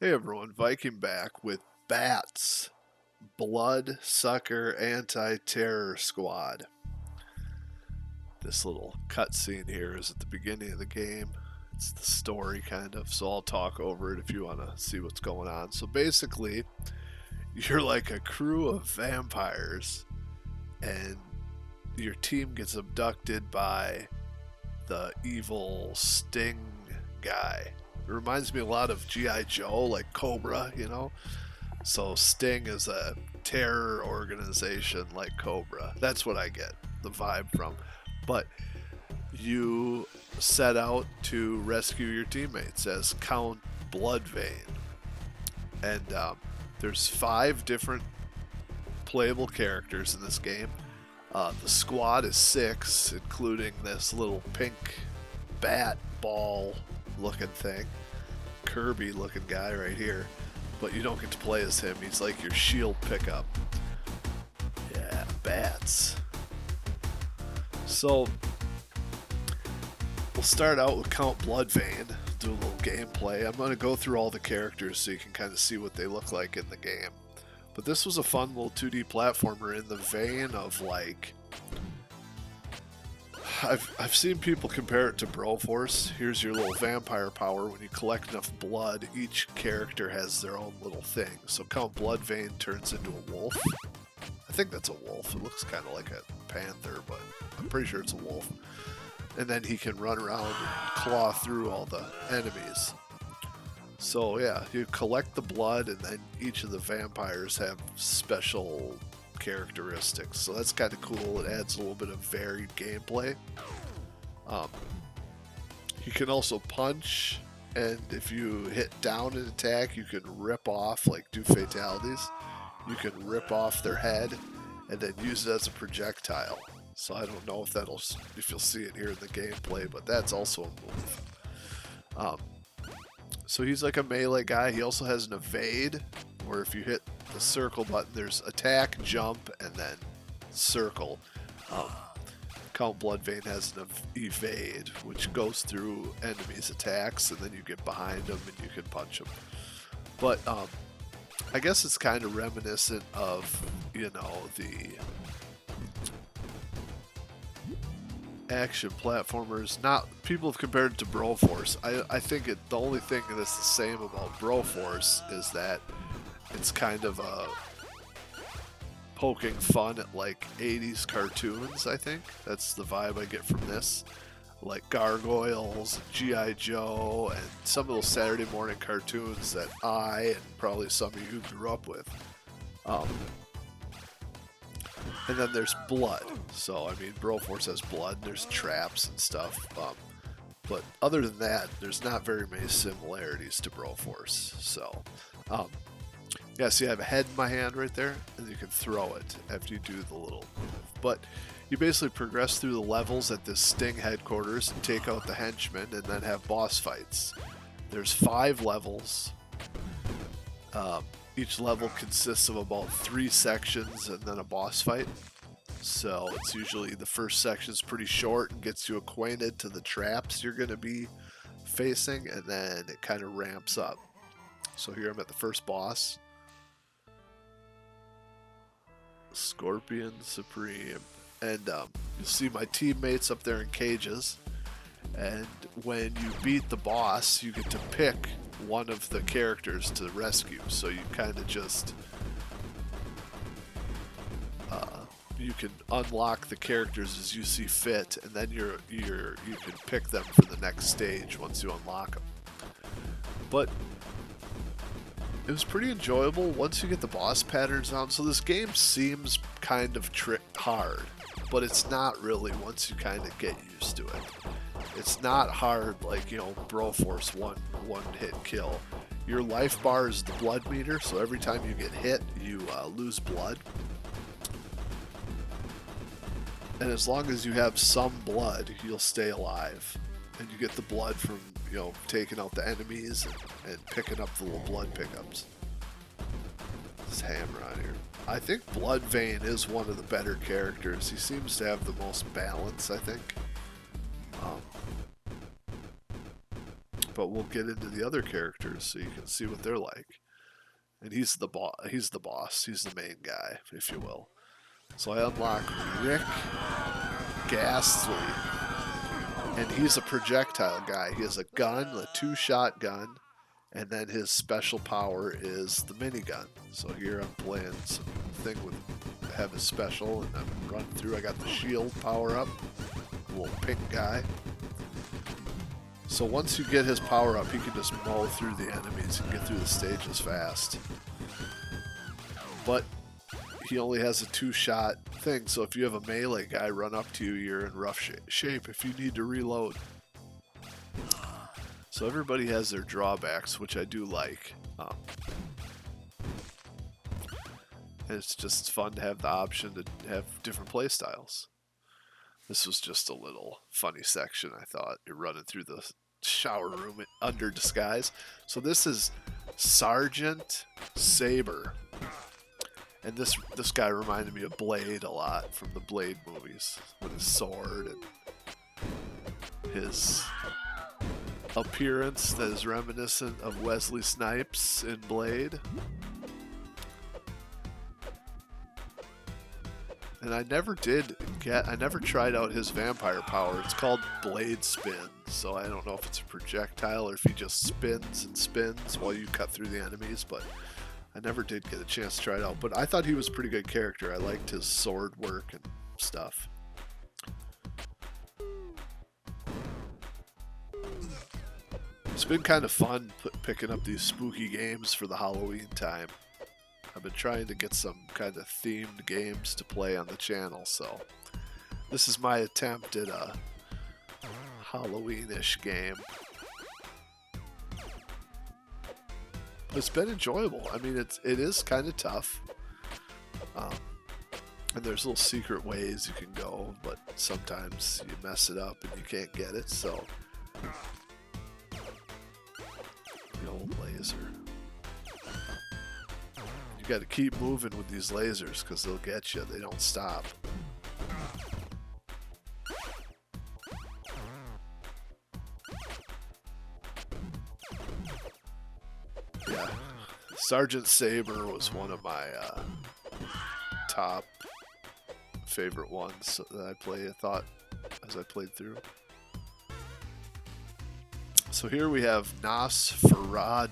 Hey everyone, Viking back with Bats, Bloodsucker Anti-Terror Squad. This little cutscene here is at the beginning of the game. It's the story kind of, so I'll talk over it if you want to see what's going on. So basically, you're like a crew of vampires and your team gets abducted by the evil Sting guy. It reminds me a lot of G.I. Joe, like Cobra, you know? So Sting is a terror organization like Cobra. That's what I get the vibe from. But you set out to rescue your teammates as Count Bloodvein. And there's 5 different playable characters in this game. The squad is 6, including this little pink bat ball looking thing, Kirby looking guy right here, but you don't get to play as him. He's like your shield pickup. Yeah, bats. So we'll start out with Count Bloodvein, do a little gameplay. I'm going to go through all the characters so you can kind of see what they look like in the game. But this was a fun little 2D platformer in the vein of like, I've seen people compare it to Broforce. Here's your little vampire power. When you collect enough blood, each character has their own little thing. So Count Bloodvein turns into a wolf. I think that's a wolf. It looks kind of like a panther, but I'm pretty sure it's a wolf. And then he can run around and claw through all the enemies. So yeah, you collect the blood, and then each of the vampires have special characteristics. So that's kind of cool. It adds a little bit of varied gameplay. You can also punch, and if you hit down an attack, you can rip off, like do fatalities. You can rip off their head and then use it as a projectile. So I don't know if you'll see it here in the gameplay, but that's also a move. So he's like a melee guy. He also has an evade, where if you hit the circle button, there's attack, jump, and then circle. Count Bloodvein has an evade, which goes through enemies' attacks, and then you get behind them and you can punch them. But I guess it's kind of reminiscent of, you know, the action platformers. Not people have compared it to Broforce. I think the only thing that's the same about Broforce is that it's kind of poking fun at like 80s cartoons. I think that's the vibe I get from this, like Gargoyles, G.I. Joe, and some of those Saturday morning cartoons that I and probably some of you grew up with. And then there's blood. So, I mean, Broforce has blood. There's traps and stuff. But other than that, there's not very many similarities to Broforce. So, yeah, see, I have a head in my hand right there, and you can throw it after you do the little move. But you basically progress through the levels at this Sting headquarters and take out the henchmen and then have boss fights. There's 5 levels. Each level consists of about 3 sections and then a boss fight. So it's usually the first section's pretty short and gets you acquainted to the traps you're going to be facing, and then it kind of ramps up. So here I'm at the first boss. Scorpion Supreme. And you'll see my teammates up there in cages. And when you beat the boss, you get to pick one of the characters to rescue. So you kind of just you can unlock the characters as you see fit, and then you can pick them for the next stage once you unlock them. But it was pretty enjoyable once you get the boss patterns down. So this game seems kind of hard, but it's not really once you kind of get used to it. It's not hard like, you know, Broforce one hit kill. Your life bar is the blood meter, so every time you get hit, you lose blood. And as long as you have some blood, you'll stay alive. And you get the blood from, you know, taking out the enemies and picking up the little blood pickups. This hammer on here. I think Bloodvein is one of the better characters. He seems to have the most balance, I think. but we'll get into the other characters so you can see what they're like. And he's the boss. He's the main guy, if you will. So I unlock Rick Ghastly, and he's a projectile guy. He has a gun, a 2-shot gun, and then his special power is the minigun. So here I'm playing something with have his special, and I'm running through. I got the shield power up, little pink guy. So once you get his power up, he can just mow through the enemies and get through the stages fast. But he only has a 2-shot thing, so if you have a melee guy run up to you, you're in rough shape if you need to reload. So everybody has their drawbacks, which I do like. And it's just fun to have the option to have different play styles. This was just a little funny section, I thought. You're running through the shower room under disguise. So this is Sergeant Saber. And this guy reminded me of Blade a lot from the Blade movies, with his sword and his appearance that is reminiscent of Wesley Snipes in Blade. And I never tried out his vampire power. It's called Blade Spin, so I don't know if it's a projectile or if he just spins and spins while you cut through the enemies, but I never did get a chance to try it out. But I thought he was a pretty good character. I liked his sword work and stuff. It's been kind of fun picking up these spooky games for the Halloween time. I've been trying to get some kind of themed games to play on the channel, so this is my attempt at a Halloween-ish game. It's been enjoyable. I mean, it is kind of tough, and there's little secret ways you can go, but sometimes you mess it up and you can't get it, so the old laser. You got to keep moving with these lasers because they'll get you. They don't stop. Yeah, Sergeant Saber was one of my top favorite ones that I thought as I played through. So here we have Nosferatu.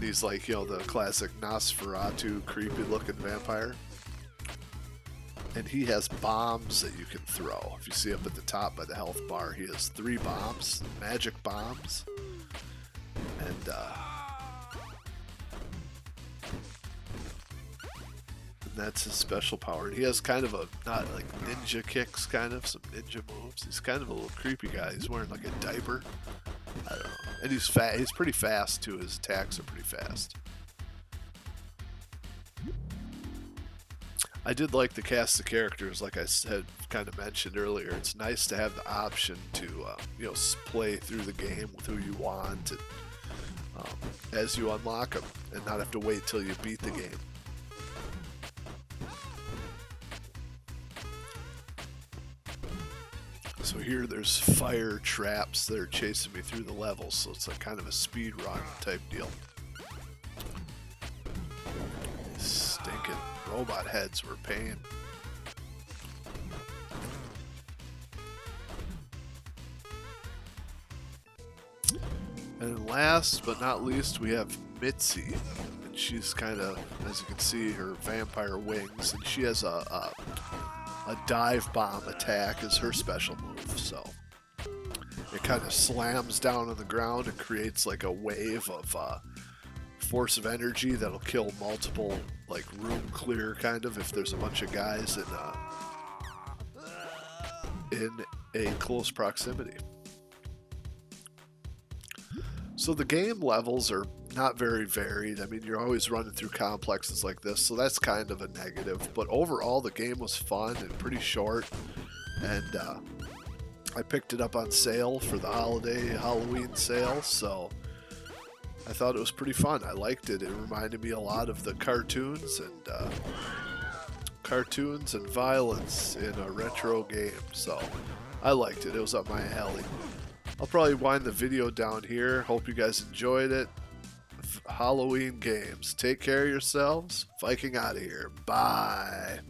He's like, the classic Nosferatu creepy looking vampire. And he has bombs that you can throw. If you see up at the top by the health bar, he has 3 bombs, magic bombs. And that's his special power. And he has kind of not like ninja kicks, kind of some ninja moves. He's kind of a little creepy guy. He's wearing like a diaper. I don't know. And he's fat. He's pretty fast too. His attacks are pretty fast. I did like the cast of characters, like I had kind of mentioned earlier. It's nice to have the option to play through the game with who you want and, as you unlock them, and not have to wait till you beat the game. So here there's fire traps that are chasing me through the levels, so it's like kind of a speed run type deal. These stinking robot heads were pain. And last but not least, we have Mitzi. And she's kind of, as you can see, her vampire wings, and she has a dive bomb attack is her special move, so it kind of slams down on the ground and creates like a wave of force of energy that'll kill multiple, like room clear kind of, if there's a bunch of guys in a close proximity. So the game levels are not very varied. I mean, you're always running through complexes like this, so that's kind of a negative. But overall, the game was fun and pretty short. And I picked it up on sale for the Halloween sale, so I thought it was pretty fun. I liked it. It reminded me a lot of the cartoons and violence in a retro game. So I liked it. It was up my alley. I'll probably wind the video down here. Hope you guys enjoyed it. Halloween games. Take care of yourselves. Viking out of here. Bye.